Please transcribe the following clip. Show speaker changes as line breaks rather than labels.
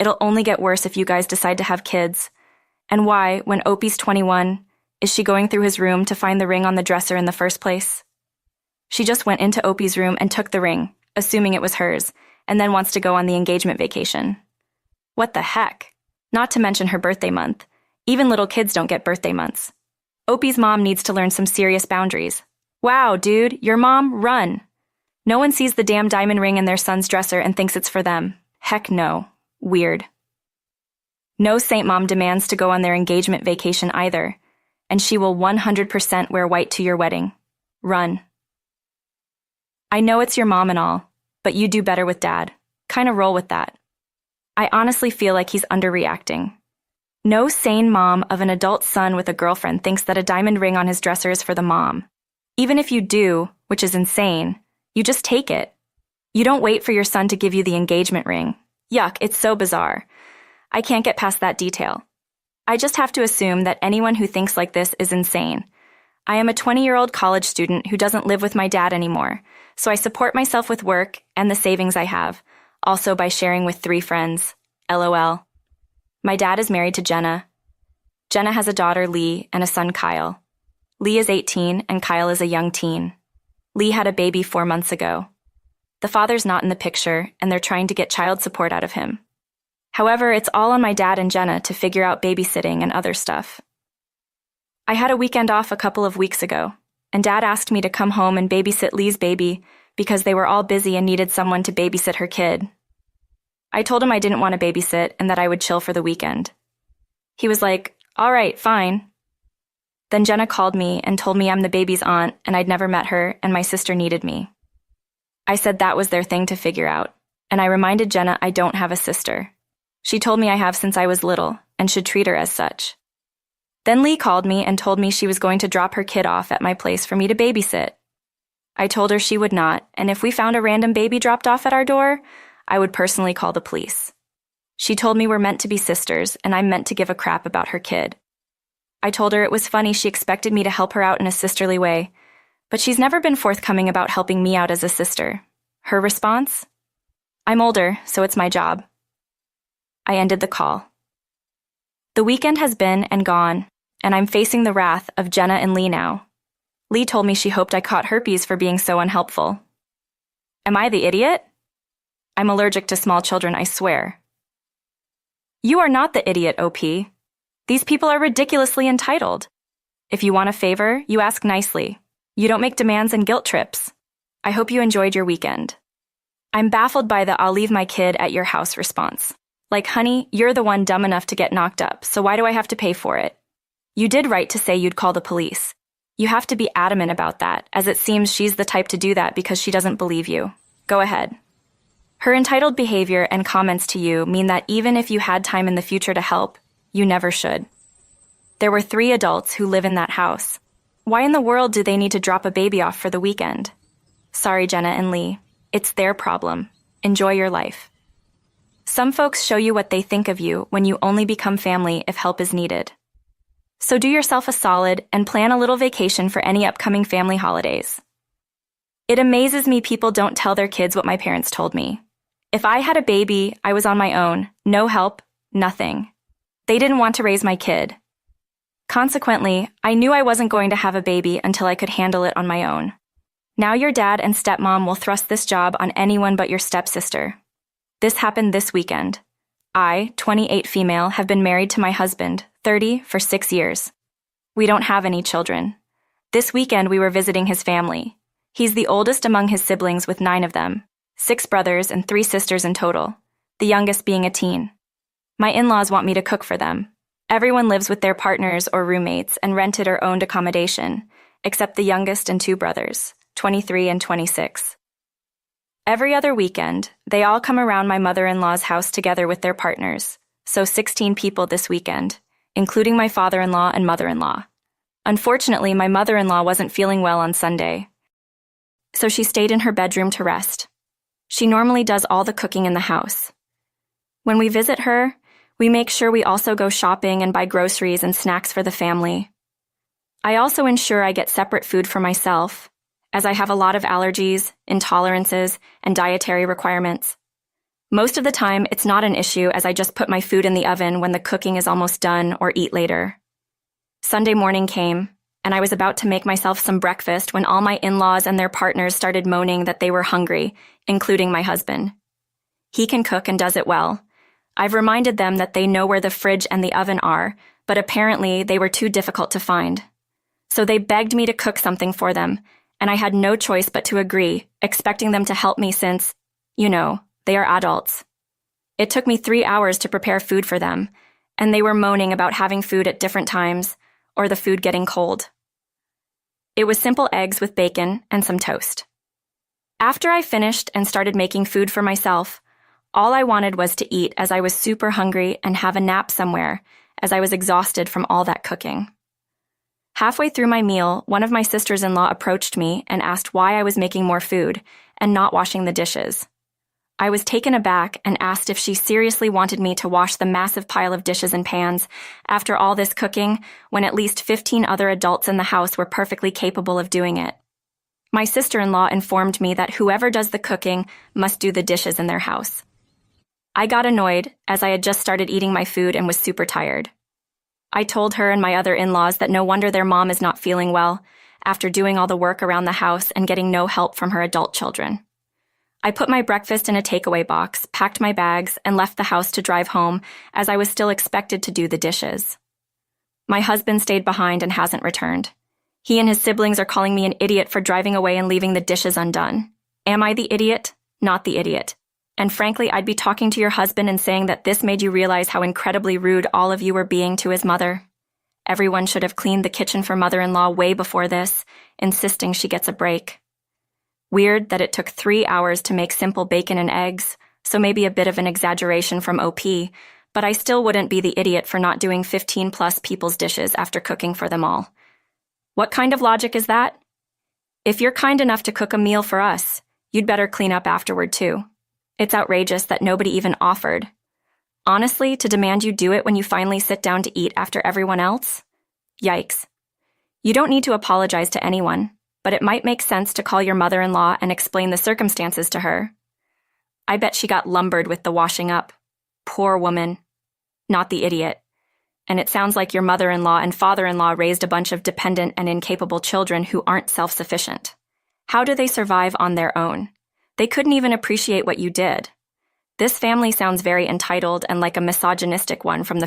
It'll only get worse if you guys decide to have kids. And why, when Opie's 21, is she going through his room to find the ring on the dresser in the first place? She just went into Opie's room and took the ring, assuming it was hers, and then wants to go on the engagement vacation. What the heck? Not to mention her birthday month. Even little kids don't get birthday months. Opie's mom needs to learn some serious boundaries. Wow, dude, your mom, run. No one sees the damn diamond ring in their son's dresser and thinks it's for them. Heck no. Weird. No Saint Mom demands to go on their engagement vacation either, and she will 100% wear white to your wedding. Run. I know it's your mom and all, but you do better with Dad. Kinda roll with that. I honestly feel like he's underreacting. No sane mom of an adult son with a girlfriend thinks that a diamond ring on his dresser is for the mom. Even if you do, which is insane, you just take it. You don't wait for your son to give you the engagement ring. Yuck, it's so bizarre. I can't get past that detail. I just have to assume that anyone who thinks like this is insane. I am a 20-year-old college student who doesn't live with my dad anymore, so I support myself with work and the savings I have, also by sharing with 3 friends. LOL. My dad is married to Jenna. Jenna has a daughter, Lee, and a son, Kyle. Lee is 18 and Kyle is a young teen. Lee had a baby 4 months ago. The father's not in the picture, and they're trying to get child support out of him. However, it's all on my dad and Jenna to figure out babysitting and other stuff. I had a weekend off a couple of weeks ago, and Dad asked me to come home and babysit Lee's baby because they were all busy and needed someone to babysit her kid. I told him I didn't want to babysit and that I would chill for the weekend. He was like, "All right, fine." Then Jenna called me and told me I'm the baby's aunt and I'd never met her and my sister needed me. I said that was their thing to figure out, and I reminded Jenna I don't have a sister. She told me I have since I was little and should treat her as such. Then Lee called me and told me she was going to drop her kid off at my place for me to babysit. I told her she would not, and if we found a random baby dropped off at our door, I would personally call the police. She told me we're meant to be sisters, and I'm meant to give a crap about her kid. I told her it was funny she expected me to help her out in a sisterly way, but she's never been forthcoming about helping me out as a sister. Her response? "I'm older, so it's my job." I ended the call. The weekend has been and gone, and I'm facing the wrath of Jenna and Lee now. Lee told me she hoped I caught herpes for being so unhelpful. Am I the idiot? I'm allergic to small children, I swear. You are not the idiot, OP. These people are ridiculously entitled. If you want a favor, you ask nicely. You don't make demands and guilt trips. I hope you enjoyed your weekend. I'm baffled by the "I'll leave my kid at your house" response. Like, honey, you're the one dumb enough to get knocked up, so why do I have to pay for it? You did right to say you'd call the police. You have to be adamant about that, as it seems she's the type to do that because she doesn't believe you. Go ahead. Her entitled behavior and comments to you mean that even if you had time in the future to help, you never should. There were 3 adults who live in that house. Why in the world do they need to drop a baby off for the weekend? Sorry, Jenna and Lee. It's their problem. Enjoy your life. Some folks show you what they think of you when you only become family if help is needed. So do yourself a solid and plan a little vacation for any upcoming family holidays. It amazes me people don't tell their kids what my parents told me. If I had a baby, I was on my own, no help, nothing. They didn't want to raise my kid. Consequently, I knew I wasn't going to have a baby until I could handle it on my own. Now your dad and stepmom will thrust this job on anyone but your stepsister. This happened this weekend. I, 28 female, have been married to my husband, 30, for 6 years. We don't have any children. This weekend we were visiting his family. He's the oldest among his siblings with 9 of them, 6 brothers and 3 sisters in total, the youngest being a teen. My in-laws want me to cook for them. Everyone lives with their partners or roommates and rented or owned accommodation, except the youngest and 2 brothers, 23 and 26. Every other weekend, they all come around my mother-in-law's house together with their partners, so 16 people this weekend, including my father-in-law and mother-in-law. Unfortunately, my mother-in-law wasn't feeling well on Sunday, so she stayed in her bedroom to rest. She normally does all the cooking in the house. When we visit her, we make sure we also go shopping and buy groceries and snacks for the family. I also ensure I get separate food for myself, as I have a lot of allergies, intolerances, and dietary requirements. Most of the time, it's not an issue as I just put my food in the oven when the cooking is almost done or eat later. Sunday morning came, and I was about to make myself some breakfast when all my in-laws and their partners started moaning that they were hungry, including my husband. He can cook and does it well. I've reminded them that they know where the fridge and the oven are, but apparently they were too difficult to find. So they begged me to cook something for them, and I had no choice but to agree, expecting them to help me since, they are adults. It took me 3 hours to prepare food for them, and they were moaning about having food at different times, or the food getting cold. It was simple eggs with bacon and some toast. After I finished and started making food for myself, all I wanted was to eat as I was super hungry and have a nap somewhere, as I was exhausted from all that cooking. Halfway through my meal, one of my sisters-in-law approached me and asked why I was making more food and not washing the dishes. I was taken aback and asked if she seriously wanted me to wash the massive pile of dishes and pans after all this cooking when at least 15 other adults in the house were perfectly capable of doing it. My sister-in-law informed me that whoever does the cooking must do the dishes in their house. I got annoyed as I had just started eating my food and was super tired. I told her and my other in-laws that no wonder their mom is not feeling well after doing all the work around the house and getting no help from her adult children. I put my breakfast in a takeaway box, packed my bags, and left the house to drive home as I was still expected to do the dishes. My husband stayed behind and hasn't returned. He and his siblings are calling me an idiot for driving away and leaving the dishes undone. Am I the idiot? Not the idiot. And frankly, I'd be talking to your husband and saying that this made you realize how incredibly rude all of you were being to his mother. Everyone should have cleaned the kitchen for mother-in-law way before this, insisting she gets a break. Weird that it took 3 hours to make simple bacon and eggs, so maybe a bit of an exaggeration from OP, but I still wouldn't be the idiot for not doing 15+ people's dishes after cooking for them all. What kind of logic is that? If you're kind enough to cook a meal for us, you'd better clean up afterward too. It's outrageous that nobody even offered. Honestly, to demand you do it when you finally sit down to eat after everyone else? Yikes. You don't need to apologize to anyone, but it might make sense to call your mother-in-law and explain the circumstances to her. I bet she got lumbered with the washing up. Poor woman. Not the idiot. And it sounds like your mother-in-law and father-in-law raised a bunch of dependent and incapable children who aren't self-sufficient. How do they survive on their own? They couldn't even appreciate what you did. This family sounds very entitled and like a misogynistic one from the